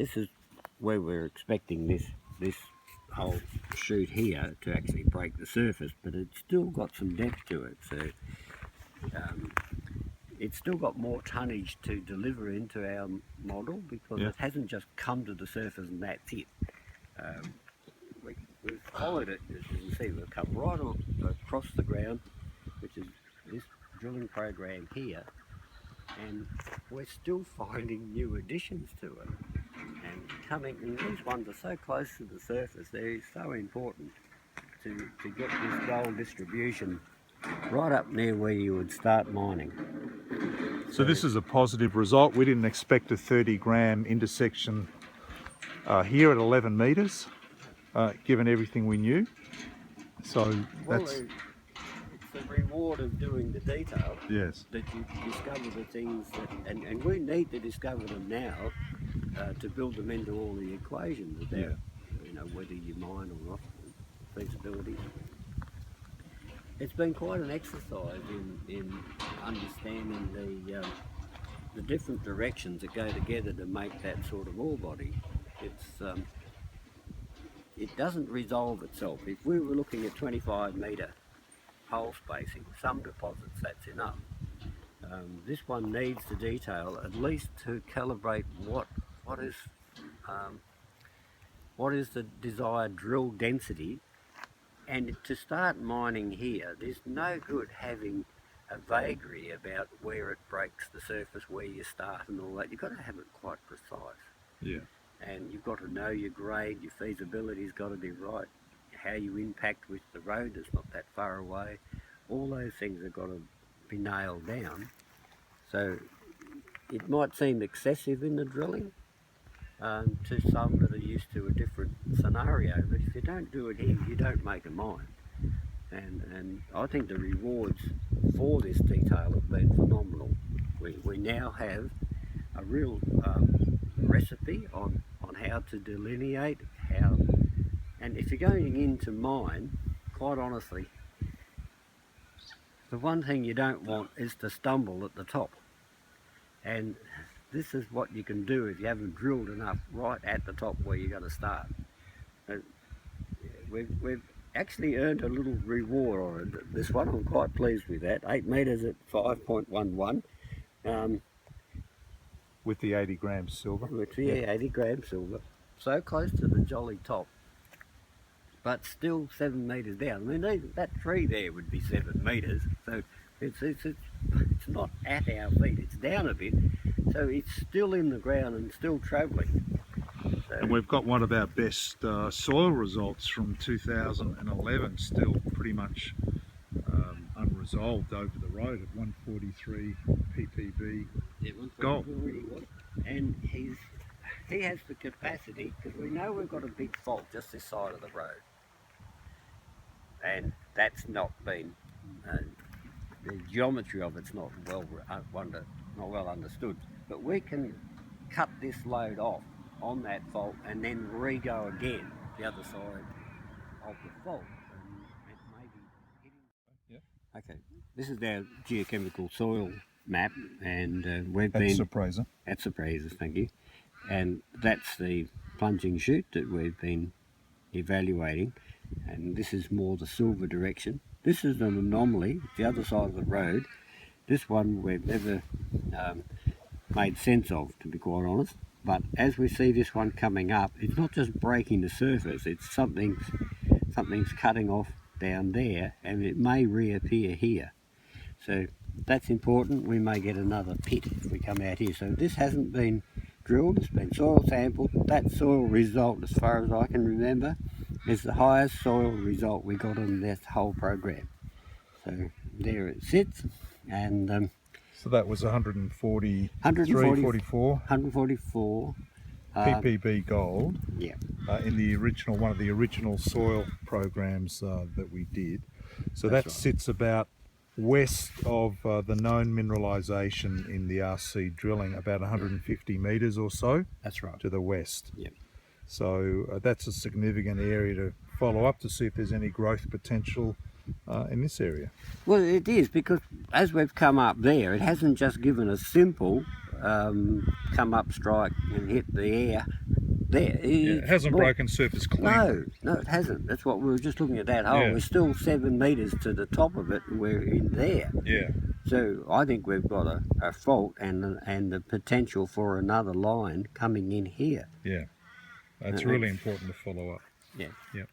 this is where we're expecting this whole shoot here to actually break the surface, but it's still got some depth to it, so it's still got more tonnage to deliver into our model, because it hasn't just come to the surface and that's it. We've followed it, as you can see, we've come right on across the ground, which is this drilling program here, and we're still finding new additions to it. And these ones are so close to the surface, they're so important to get this gold distribution right up near where you would start mining. So this is a positive result. We didn't expect a 30-gram intersection here at 11 metres, given everything we knew. So that's... Well, it's the reward of doing the detail. Yes. That you discover the things that, and we need to discover them now to build them into all the equations about, you know, whether you mine or not, feasibility. It's been quite an exercise in understanding the different directions that go together to make that sort of ore body. It doesn't resolve itself. If we were looking at 25-metre hole spacing, some deposits that's enough. This one needs the detail, at least to calibrate what is the desired drill density. And to start mining here, there's no good having a vagary about where it breaks the surface, where you start and all that. You've got to have it quite precise. Yeah. And you've got to know your grade, your feasibility's got to be right, how you impact with the road that's not that far away. All those things have got to be nailed down. So it might seem excessive in the drilling to some that are used to a different scenario, but if you don't do it here, you don't make a mine. And I think the rewards for this detail have been phenomenal. We now have a real recipe on how to delineate, and if you're going into mine, quite honestly, the one thing you don't want is to stumble at the top. And this is what you can do if you haven't drilled enough right at the top where you're going to start. We've actually earned a little reward on it. This one, I'm quite pleased with that. 8 metres at 5.11. With the 80 grams silver. With the 80 grams silver. So close to the jolly top, but still 7 metres down. I mean, that tree there would be 7 metres, so it's not at our feet, it's down a bit, so it's still in the ground and still travelling. So, and we've got one of our best soil results from 2011, still pretty much unresolved over the road at 143 ppb gold. And he has the capacity, because we know we've got a big fault just this side of the road, and that's not been the geometry of it's not well understood, but we can cut this load off on that fault and then re-go again the other side of the fault. And it may be hitting... Okay, this is our geochemical soil map, and we've been... Sorpresa. At Sorpresa, thank you. And that's the plunging chute that we've been evaluating, and this is more the silver direction. This is an anomaly, the other side of the road. This one we've never made sense of, to be quite honest, but as we see this one coming up, it's not just breaking the surface, it's something's cutting off down there, and it may reappear here. So that's important. We may get another pit if we come out here. So this hasn't been drilled, it's been soil sampled. That soil result, as far as I can remember, is the highest soil result we got on this whole program. So there it sits, and so that was 144 ppb gold. Yeah. In the original, one of the original soil programs that we did. So that sits about west of the known mineralisation in the RC drilling, about 150 metres or so. That's right. To the west. Yeah. So that's a significant area to follow up to see if there's any growth potential in this area. Well, it is, because as we've come up there, it hasn't just given a simple come up strike and hit the air there. It hasn't broken surface clean. No, it hasn't. That's what we were just looking at that hole. Yeah. We're still 7 metres to the top of it, and we're in there. Yeah. So I think we've got a fault and the potential for another line coming in here. Yeah. It's really important to follow up. Yeah. Yeah.